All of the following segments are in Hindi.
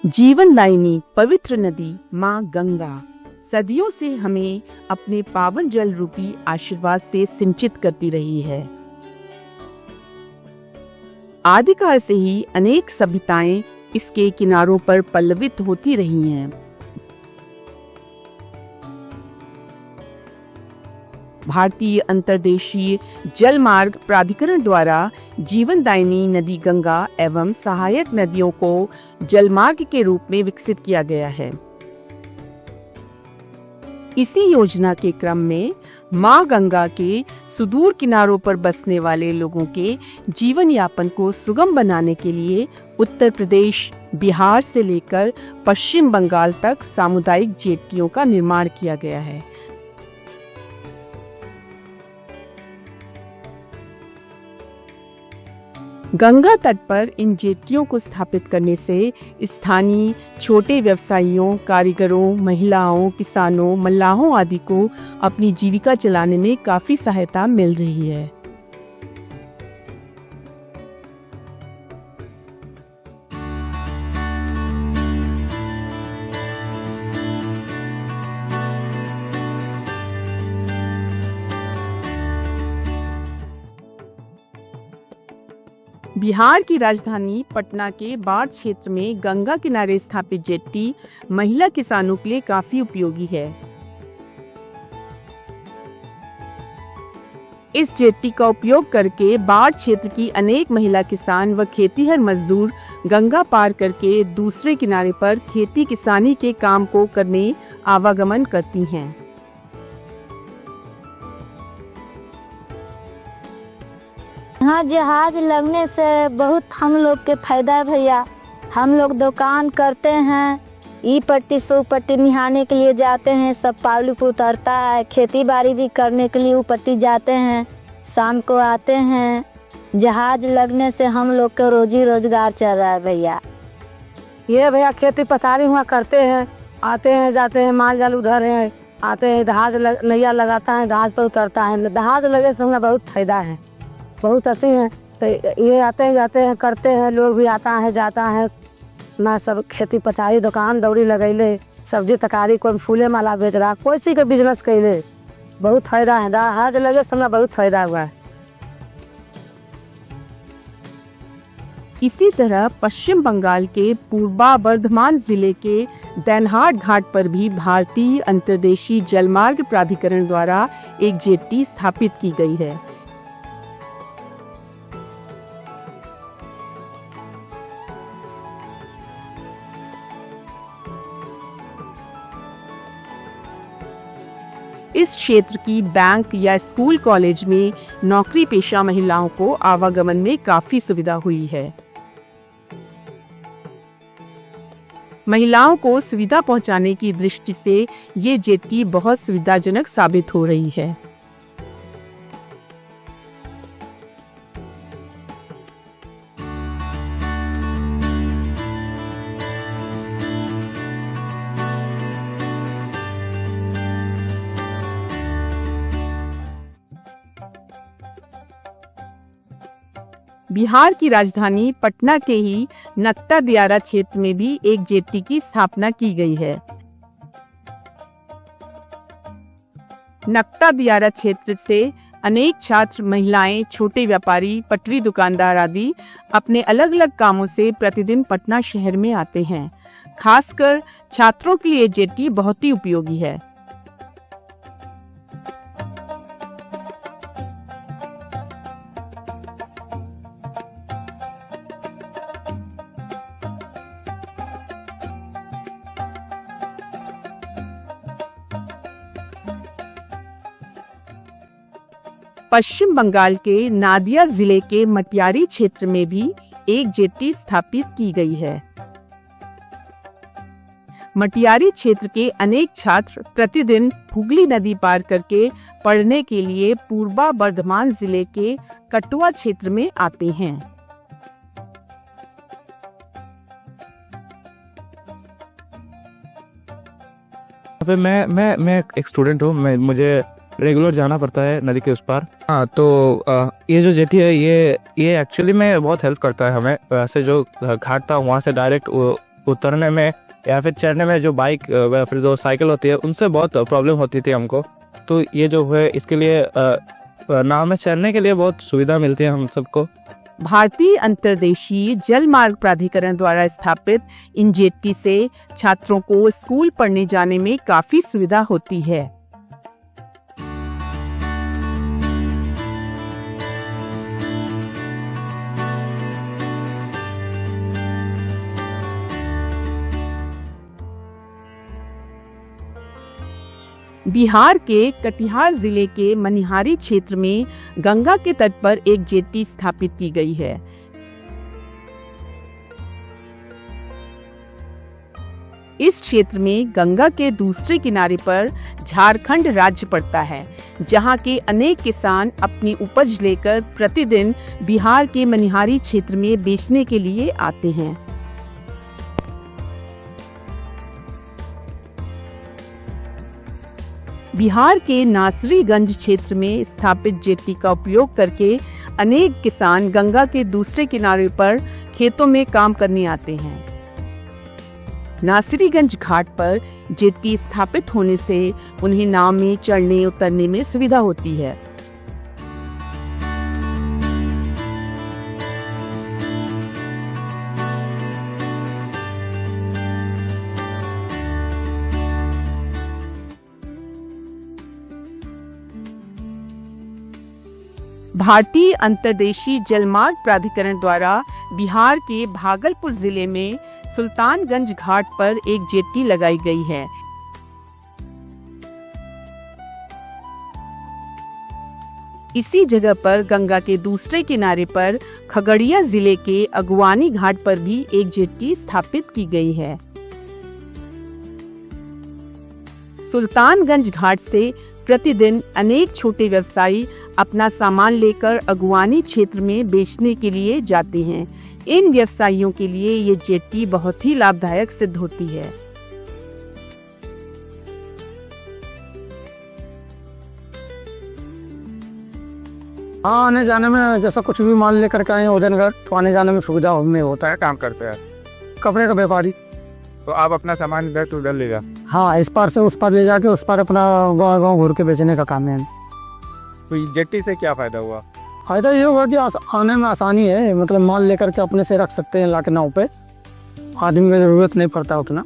जीवनदायिनी पवित्र नदी माँ गंगा सदियों से हमें अपने पावन जल रूपी आशीर्वाद से सिंचित करती रही है। आदिकाल से ही अनेक सभ्यताएं इसके किनारों पर पल्लवित होती रही हैं। भारतीय अंतर्देशीय जल मार्ग प्राधिकरण द्वारा जीवनदायिनी नदी गंगा एवं सहायक नदियों को जलमार्ग के रूप में विकसित किया गया है। इसी योजना के क्रम में मां गंगा के सुदूर किनारों पर बसने वाले लोगों के जीवन यापन को सुगम बनाने के लिए उत्तर प्रदेश, बिहार से लेकर पश्चिम बंगाल तक सामुदायिक जेट्टियों का निर्माण किया गया है। गंगा तट पर इन जेट्टियों को स्थापित करने से स्थानीय छोटे व्यवसायियों, कारीगरों, महिलाओं, किसानों, मल्लाहों आदि को अपनी जीविका चलाने में काफी सहायता मिल रही है। बिहार की राजधानी पटना के बाढ़ क्षेत्र में गंगा किनारे स्थापित जेट्टी महिला किसानों के लिए काफी उपयोगी है। इस जेट्टी का उपयोग करके बाढ़ क्षेत्र की अनेक महिला किसान व खेतीहर मजदूर गंगा पार करके दूसरे किनारे पर खेती किसानी के काम को करने आवागमन करती हैं। यहाँ जहाज लगने से बहुत हम लोग के फायदा है भैया। हम लोग दुकान करते हैं, ई पट्टी से ऊ पट्टी निहाने के लिए जाते हैं, सब पब्लिक उतरता है। खेती बाड़ी भी करने के लिए ऊ पट्टी जाते हैं, शाम को आते हैं। जहाज लगने से हम लोग का रोजी रोजगार चल रहा है भैया। ये भैया खेती पथारी हुआ करते हैं, आते हैं जाते हैं, माल जाल उधर है, आते हैं, जहाज नैया लगाता है, जहाज पर उतरता है। जहाज लगे से हमें बहुत फायदा है, बहुत अच्छे हैं। तो ये आते हैं जाते हैं करते हैं, लोग भी आता है जाता है ना। सब खेती पथारी दुकान दौड़ी लगैले, सब्जी तरकारी, कोई फूले माला बेच रहा, कोई सी का बिजनेस कैले, बहुत फायदा है। जहाज लगे से हमें बहुत फायदा हुआ है। इसी तरह पश्चिम बंगाल के पूर्वा बर्धमान जिले के देनहाट घाट पर भी भारतीय अंतर्देशीय जलमार्ग प्राधिकरण द्वारा एक जेट्टी स्थापित की गई है। इस क्षेत्र की बैंक या स्कूल कॉलेज में नौकरी पेशा महिलाओं को आवागमन में काफी सुविधा हुई है। महिलाओं को सुविधा पहुंचाने की दृष्टि से ये जेट्टी बहुत सुविधाजनक साबित हो रही है। बिहार की राजधानी पटना के ही नक्ता दियारा क्षेत्र में भी एक जेट्टी की स्थापना की गई है। नक्ता दियारा क्षेत्र से अनेक छात्र, महिलाएं, छोटे व्यापारी, पटरी दुकानदार आदि अपने अलग अलग कामों से प्रतिदिन पटना शहर में आते हैं। खासकर छात्रों के लिए जेट्टी बहुत ही उपयोगी है। पश्चिम बंगाल के नादिया जिले के मटियारी क्षेत्र में भी एक जेट्टी स्थापित की गई है। मटियारी क्षेत्र के अनेक छात्र प्रतिदिन हुगली नदी पार करके पढ़ने के लिए पूर्वा बर्धमान जिले के कटुआ क्षेत्र में आते हैं। मैं एक स्टूडेंट हूँ। मुझे रेगुलर जाना पड़ता है नदी के उस पार। हाँ, तो ये जो जेटी है ये एक्चुअली में बहुत हेल्प करता है हमें। वैसे जो घाट था वहाँ से डायरेक्ट उतरने में या फिर चढ़ने में जो बाइक या फिर जो साइकिल होती है उनसे बहुत प्रॉब्लम होती थी हमको। तो ये जो है इसके लिए नाव में चढ़ने के लिए बहुत सुविधा मिलती है हम सबको। भारतीय अंतर्देशीय जल मार्ग प्राधिकरण द्वारा स्थापित इन जेट्टी से छात्रों को स्कूल पढ़ने जाने में काफी सुविधा होती है। बिहार के कटिहार जिले के मनिहारी क्षेत्र में गंगा के तट पर एक जेट्टी स्थापित की गई है। इस क्षेत्र में गंगा के दूसरे किनारे पर झारखंड राज्य पड़ता है, जहां के अनेक किसान अपनी उपज लेकर प्रतिदिन बिहार के मनिहारी क्षेत्र में बेचने के लिए आते हैं। बिहार के नासरीगंज क्षेत्र में स्थापित जेट्टी का उपयोग करके अनेक किसान गंगा के दूसरे किनारे पर खेतों में काम करने आते हैं। नासरीगंज घाट पर जेट्टी स्थापित होने से उन्हें नाव में चढ़ने उतरने में सुविधा होती है। भारतीय अंतर्देशीय जलमार्ग प्राधिकरण द्वारा बिहार के भागलपुर जिले में सुल्तानगंज घाट पर एक जेट्टी लगाई गई है। इसी जगह पर गंगा के दूसरे किनारे पर खगड़िया जिले के अगवानी घाट पर भी एक जेट्टी स्थापित की गई है। सुल्तानगंज घाट से प्रतिदिन अनेक छोटे व्यवसायी अपना सामान लेकर अगवानी क्षेत्र में बेचने के लिए जाते हैं। इन व्यवसायियों के लिए ये जेट्टी बहुत ही लाभदायक सिद्ध होती है। हाँ, आने जाने में जैसा कुछ भी माल लेकर के आए ओजनगढ़, तो आने जाने में सुविधा में होता है। काम करते हैं कपड़े का व्यापारी, तो आप अपना सामान इधर तो उधर ले जा। हाँ, इस पार से उस पार ले जाके उस पार अपना गाँव घूर के बेचने का काम है। तो जेट्टी से क्या फायदा हुआ? फायदा ये हुआ कि आने में आसानी है, मतलब माल लेकर के अपने से रख सकते हैं लाके नाव पे, आदमी की जरूरत नहीं पड़ता उतना।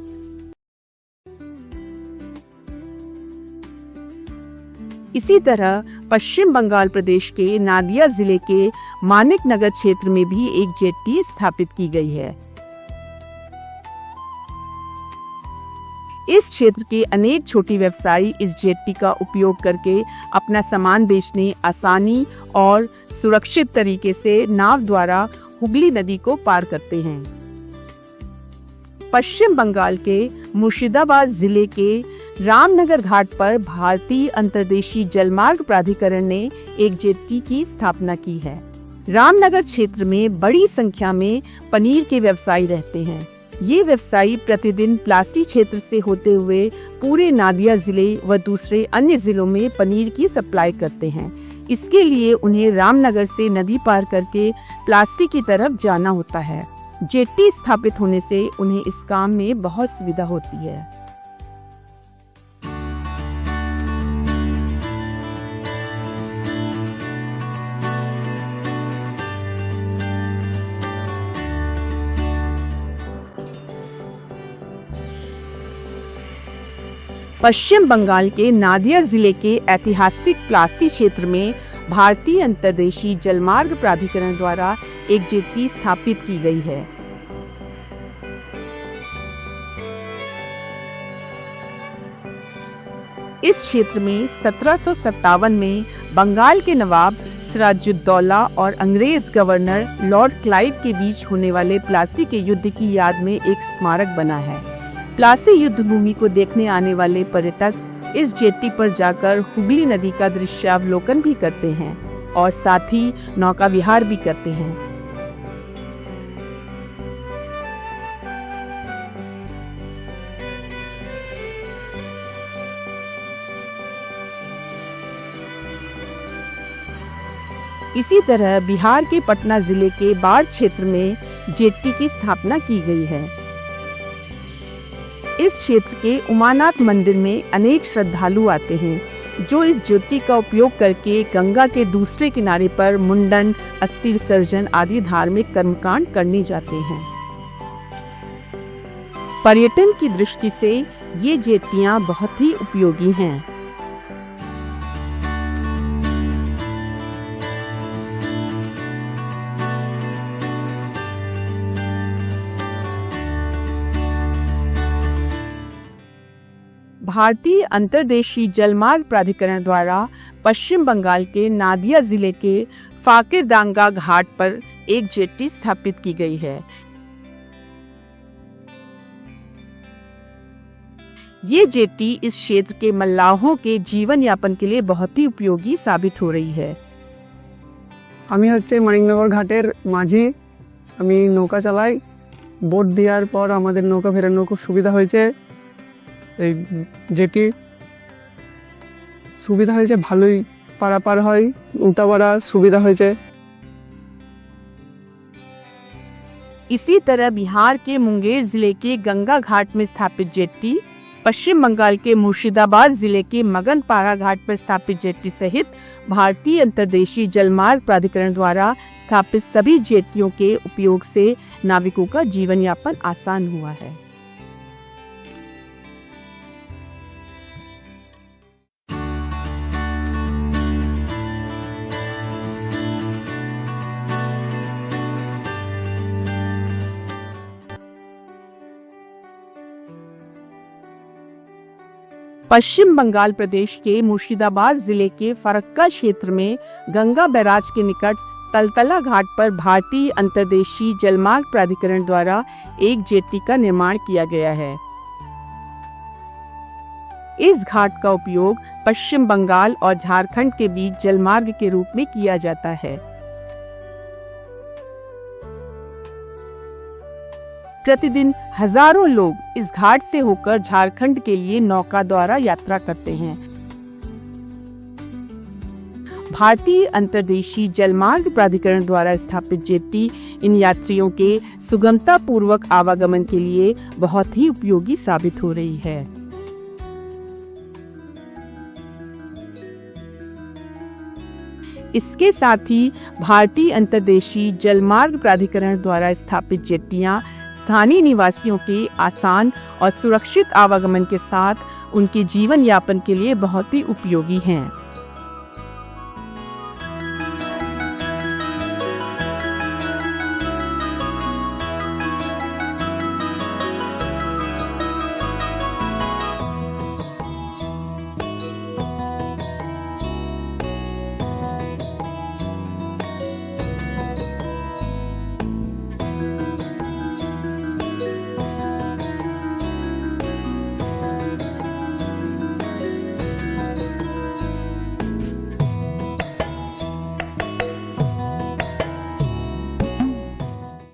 इसी तरह पश्चिम बंगाल प्रदेश के नादिया जिले के मानिक नगर क्षेत्र में भी एक जेट्टी स्थापित की गई है। इस क्षेत्र के अनेक छोटे व्यवसायी इस जेट्टी का उपयोग करके अपना सामान बेचने आसानी और सुरक्षित तरीके से नाव द्वारा हुगली नदी को पार करते हैं। पश्चिम बंगाल के मुर्शिदाबाद जिले के रामनगर घाट पर भारतीय अंतर्देशीय जलमार्ग प्राधिकरण ने एक जेट्टी की स्थापना की है। रामनगर क्षेत्र में बड़ी संख्या में पनीर के व्यवसायी रहते हैं। ये व्यवसायी प्रतिदिन प्लासी क्षेत्र से होते हुए पूरे नादिया जिले व दूसरे अन्य जिलों में पनीर की सप्लाई करते हैं। इसके लिए उन्हें रामनगर से नदी पार करके प्लासी की तरफ जाना होता है। जेट्टी स्थापित होने से उन्हें इस काम में बहुत सुविधा होती है। पश्चिम बंगाल के नादिया जिले के ऐतिहासिक प्लासी क्षेत्र में भारतीय अंतर्देशीय जलमार्ग प्राधिकरण द्वारा एक जेट्टी स्थापित की गई है। इस क्षेत्र में 1757 में बंगाल के नवाब सिराजुद्दौला और अंग्रेज गवर्नर लॉर्ड क्लाइव के बीच होने वाले प्लासी के युद्ध की याद में एक स्मारक बना है। प्लासी युद्ध भूमि को देखने आने वाले पर्यटक इस जेट्टी पर जाकर हुगली नदी का दृश्यावलोकन भी करते हैं और साथ ही नौका विहार भी करते हैं। इसी तरह बिहार के पटना जिले के बाढ़ क्षेत्र में जेट्टी की स्थापना की गई है। इस क्षेत्र के उमानाथ मंदिर में अनेक श्रद्धालु आते हैं जो इस जेट्टी का उपयोग करके गंगा के दूसरे किनारे पर मुंडन, अस्थि विसर्जन आदि धार्मिक कर्मकांड करने जाते हैं। पर्यटन की दृष्टि से ये जेट्टियां बहुत ही उपयोगी हैं। भारतीय अंतर्देशीय जलमार्ग प्राधिकरण द्वारा पश्चिम बंगाल के नादिया जिले के फाकिरदांगा घाट पर एक जेट्टी स्थापित की गई है। ये जेट्टी इस क्षेत्र के मल्लाहों के जीवन यापन के लिए बहुत ही उपयोगी साबित हो रही है। আমি হচ্ছে মানিকনগর ঘাটের মাঝি। আমি নৌকা চালাই। বোট দেওয়ার পর আমাদের নৌকা ফেরানো খুব সুবিধা হয়েছে। এই যেটি সুবিধা হয়েছে, ভালোই পারাপার হয়, উল্টা পারা সুবিধা হয়েছে। इसी तरह बिहार के मुंगेर जिले के गंगा घाट में स्थापित जेट्टी, पश्चिम बंगाल के मुर्शिदाबाद जिले के मगनपारा घाट पर स्थापित जेट्टी सहित भारतीय अंतर्देशीय जलमार्ग प्राधिकरण द्वारा स्थापित सभी जेट्टियों के उपयोग से नाविकों का जीवन यापन आसान हुआ है। पश्चिम बंगाल प्रदेश के मुर्शिदाबाद जिले के फरक्का क्षेत्र में गंगा बैराज के निकट तलतला घाट पर भारतीय अंतर्देशीय जलमार्ग प्राधिकरण द्वारा एक जेट्टी का निर्माण किया गया है। इस घाट का उपयोग पश्चिम बंगाल और झारखंड के बीच जलमार्ग के रूप में किया जाता है। प्रतिदिन हजारों लोग इस घाट से होकर झारखंड के लिए नौका द्वारा यात्रा करते हैं। भारतीय अंतर्देशीय जलमार्ग प्राधिकरण द्वारा स्थापित जेट्टी इन यात्रियों के सुगमता पूर्वक आवागमन के लिए बहुत ही उपयोगी साबित हो रही है। इसके साथ ही भारतीय अंतर्देशीय जलमार्ग प्राधिकरण द्वारा स्थापित जेट्टियां स्थानीय निवासियों के आसान और सुरक्षित आवागमन के साथ उनके जीवन यापन के लिए बहुत ही उपयोगी हैं।